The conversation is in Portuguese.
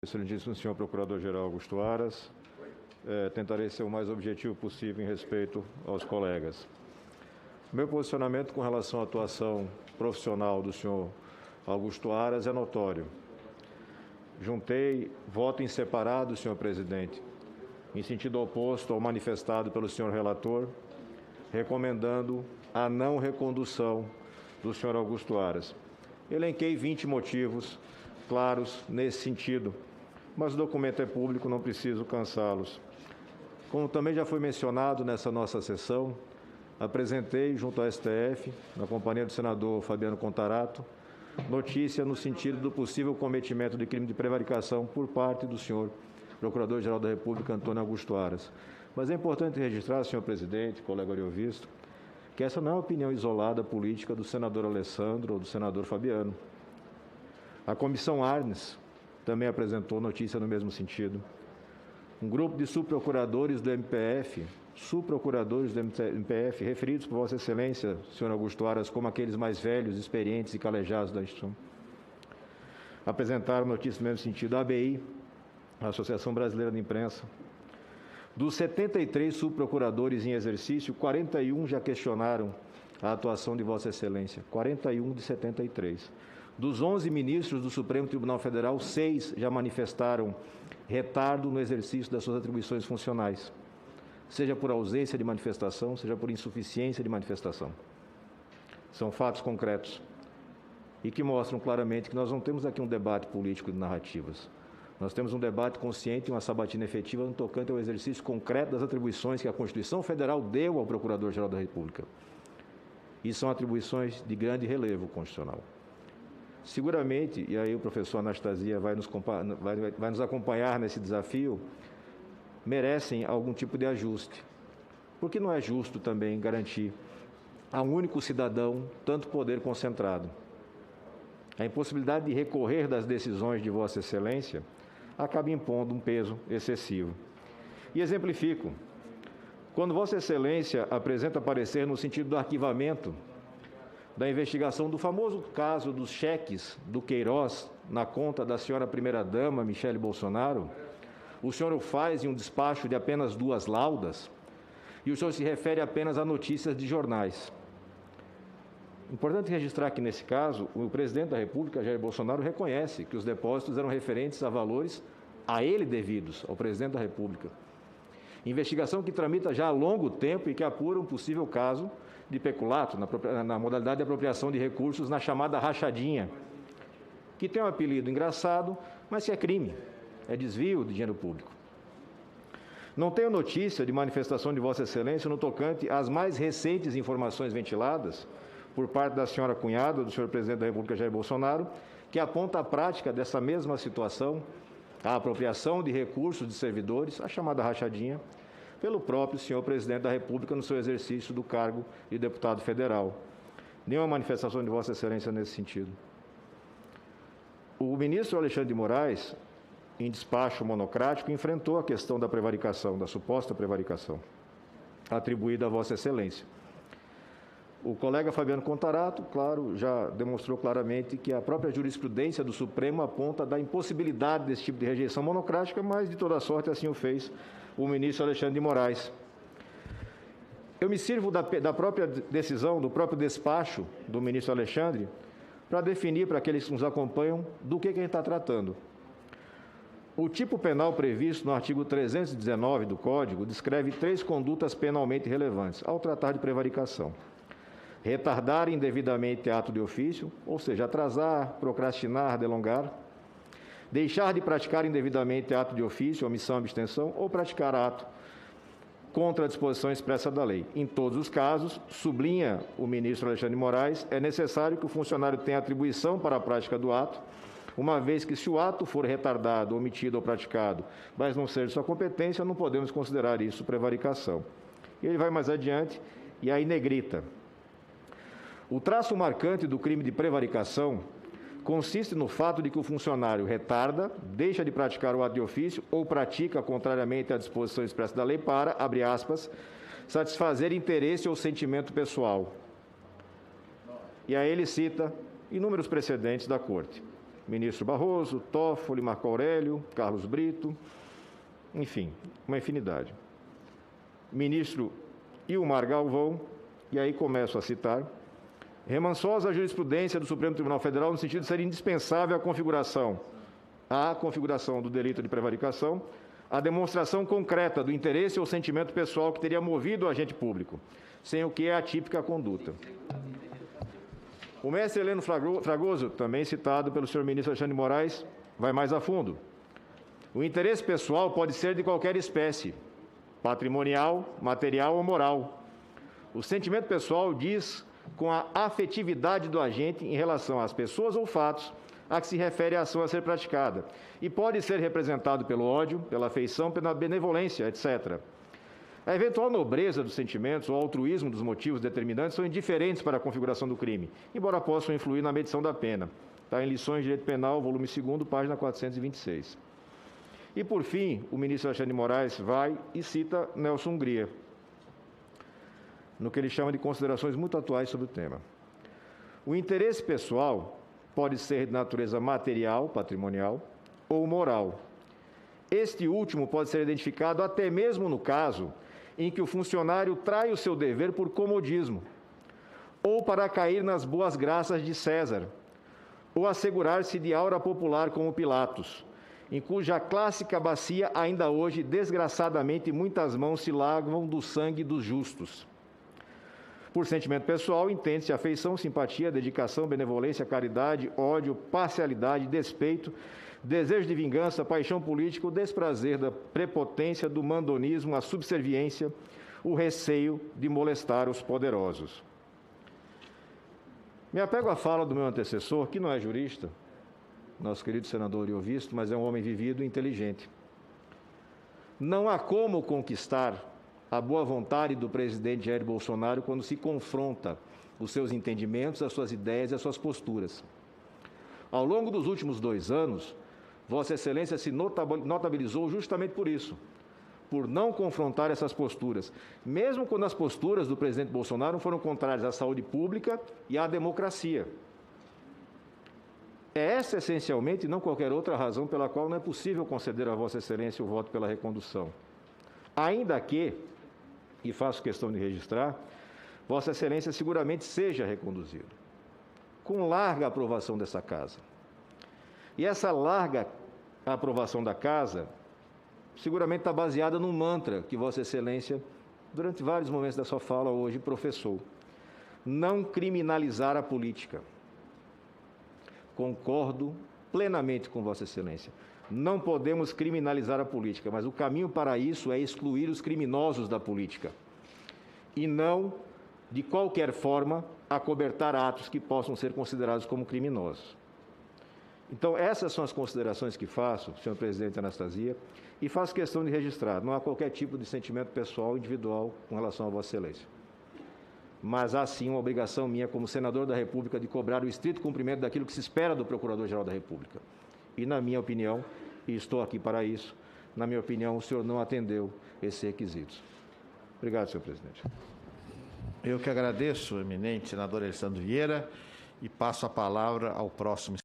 Excelentíssimo senhor Procurador-Geral Augusto Aras, tentarei ser o mais objetivo possível em respeito aos colegas. Meu posicionamento com relação à atuação profissional do senhor Augusto Aras é notório. Juntei voto em separado, senhor presidente, em sentido oposto ao manifestado pelo senhor relator, recomendando a não recondução do senhor Augusto Aras. Elenquei 20 motivos claros nesse sentido, mas o documento é público, não preciso cansá-los. Como também já foi mencionado nessa nossa sessão, apresentei junto ao STF, na companhia do senador Fabiano Contarato, notícia no sentido do possível cometimento de crime de prevaricação por parte do senhor Procurador-Geral da República, Antônio Augusto Aras. Mas é importante registrar, senhor presidente, colega Ariovisto, que essa não é uma opinião isolada política do senador Alessandro ou do senador Fabiano. A Comissão Arnes também apresentou notícia no mesmo sentido. Um grupo de subprocuradores do MPF, referidos por Vossa Excelência, senhor Augusto Aras, como aqueles mais velhos, experientes e calejados da instituição, apresentaram notícia no mesmo sentido. A ABI, a Associação Brasileira de Imprensa. Dos 73 subprocuradores em exercício, 41 já questionaram a atuação de Vossa Excelência, 41 de 73. Dos 11 ministros do Supremo Tribunal Federal, 6 já manifestaram retardo no exercício das suas atribuições funcionais, seja por ausência de manifestação, seja por insuficiência de manifestação. São fatos concretos e que mostram claramente que nós não temos aqui um debate político de narrativas. Nós temos um debate consciente e uma sabatina efetiva no tocante ao exercício concreto das atribuições que a Constituição Federal deu ao Procurador-Geral da República. E são atribuições de grande relevo constitucional. Seguramente, e aí o professor Anastasia vai nos acompanhar nesse desafio, merecem algum tipo de ajuste. Porque não é justo também garantir a um único cidadão tanto poder concentrado. A impossibilidade de recorrer das decisões de Vossa Excelência acaba impondo um peso excessivo. E exemplifico. Quando Vossa Excelência apresenta parecer no sentido do arquivamento da investigação do famoso caso dos cheques do Queiroz na conta da senhora primeira-dama, Michele Bolsonaro, o senhor o faz em um despacho de apenas 2 laudas e o senhor se refere apenas a notícias de jornais. Importante registrar que, nesse caso, o presidente da República, Jair Bolsonaro, reconhece que os depósitos eram referentes a valores a ele devidos, ao presidente da República. Investigação que tramita já há longo tempo e que apura um possível caso de peculato, na modalidade de apropriação de recursos, na chamada rachadinha, que tem um apelido engraçado, mas que é crime, é desvio de dinheiro público. Não tenho notícia de manifestação de Vossa Excelência no tocante às mais recentes informações ventiladas por parte da senhora cunhada do senhor presidente da República, Jair Bolsonaro, que aponta a prática dessa mesma situação, a apropriação de recursos de servidores, a chamada rachadinha, pelo próprio senhor presidente da República no seu exercício do cargo de deputado federal. Nenhuma manifestação de Vossa Excelência nesse sentido. O ministro Alexandre de Moraes, em despacho monocrático, enfrentou a questão da prevaricação, da suposta prevaricação, atribuída a Vossa Excelência. O colega Fabiano Contarato, claro, já demonstrou claramente que a própria jurisprudência do Supremo aponta da impossibilidade desse tipo de rejeição monocrática, mas, de toda sorte, assim o fez o ministro Alexandre de Moraes. Eu me sirvo da própria decisão, do próprio despacho do ministro Alexandre, para definir para aqueles que nos acompanham do que a gente está tratando. O tipo penal previsto no artigo 319 do Código descreve 3 condutas penalmente relevantes ao tratar de prevaricação: retardar indevidamente ato de ofício, ou seja, atrasar, procrastinar, delongar; deixar de praticar indevidamente ato de ofício, omissão, abstenção, ou praticar ato contra a disposição expressa da lei. Em todos os casos, sublinha o ministro Alexandre de Moraes, é necessário que o funcionário tenha atribuição para a prática do ato, uma vez que, se o ato for retardado, omitido ou praticado, mas não ser de sua competência, não podemos considerar isso prevaricação. E ele vai mais adiante e aí negrita: o traço marcante do crime de prevaricação consiste no fato de que o funcionário retarda, deixa de praticar o ato de ofício ou pratica contrariamente à disposição expressa da lei para, abre aspas, satisfazer interesse ou sentimento pessoal. E aí ele cita inúmeros precedentes da Corte. Ministro Barroso, Toffoli, Marco Aurélio, Carlos Brito, enfim, uma infinidade. Ministro Ilmar Galvão, e aí começo a citar, remansosa a jurisprudência do Supremo Tribunal Federal no sentido de ser indispensável a configuração do delito de prevaricação, a demonstração concreta do interesse ou sentimento pessoal que teria movido o agente público, sem o que é atípica a conduta. O mestre Heleno Fragoso, também citado pelo senhor ministro Alexandre de Moraes, vai mais a fundo. O interesse pessoal pode ser de qualquer espécie, patrimonial, material ou moral. O sentimento pessoal diz com a afetividade do agente em relação às pessoas ou fatos a que se refere a ação a ser praticada, e pode ser representado pelo ódio, pela afeição, pela benevolência, etc. A eventual nobreza dos sentimentos ou altruísmo dos motivos determinantes são indiferentes para a configuração do crime, embora possam influir na medição da pena. Está em Lições de Direito Penal, volume 2º, página 426. E, por fim, o ministro Alexandre de Moraes vai e cita Nelson Hungria, no que ele chama de considerações muito atuais sobre o tema. O interesse pessoal pode ser de natureza material, patrimonial, ou moral. Este último pode ser identificado até mesmo no caso em que o funcionário trai o seu dever por comodismo, ou para cair nas boas graças de César, ou assegurar-se de aura popular como Pilatos, em cuja clássica bacia ainda hoje, desgraçadamente, muitas mãos se lavam do sangue dos justos. Por sentimento pessoal, entende-se afeição, simpatia, dedicação, benevolência, caridade, ódio, parcialidade, despeito, desejo de vingança, paixão política, o desprazer da prepotência, do mandonismo, a subserviência, o receio de molestar os poderosos. Me apego à fala do meu antecessor, que não é jurista, nosso querido senador Ariovisto, mas é um homem vivido e inteligente. Não há como conquistar a boa vontade do presidente Jair Bolsonaro quando se confronta os seus entendimentos, as suas ideias e as suas posturas. Ao longo dos últimos 2 anos, Vossa Excelência se notabilizou justamente por isso, por não confrontar essas posturas, mesmo quando as posturas do presidente Bolsonaro foram contrárias à saúde pública e à democracia. É essa, essencialmente, e não qualquer outra razão pela qual não é possível conceder a Vossa Excelência o voto pela recondução. Ainda que, e faço questão de registrar, Vossa Excelência seguramente seja reconduzido, com larga aprovação dessa Casa. E essa larga aprovação da Casa seguramente está baseada num mantra que Vossa Excelência, durante vários momentos da sua fala hoje, professou: não criminalizar a política. Concordo plenamente com Vossa Excelência. Não podemos criminalizar a política, mas o caminho para isso é excluir os criminosos da política e não, de qualquer forma, acobertar atos que possam ser considerados como criminosos. Então, essas são as considerações que faço, senhor presidente Anastasia, e faço questão de registrar. Não há qualquer tipo de sentimento pessoal, individual, com relação a Vossa Excelência. Mas há sim uma obrigação minha, como senador da República, de cobrar o estrito cumprimento daquilo que se espera do Procurador-Geral da República. E, na minha opinião, e estou aqui para isso, na minha opinião, o senhor não atendeu esses requisitos. Obrigado, senhor presidente. Eu que agradeço, eminente senador Alessandro Vieira, e passo a palavra ao próximo.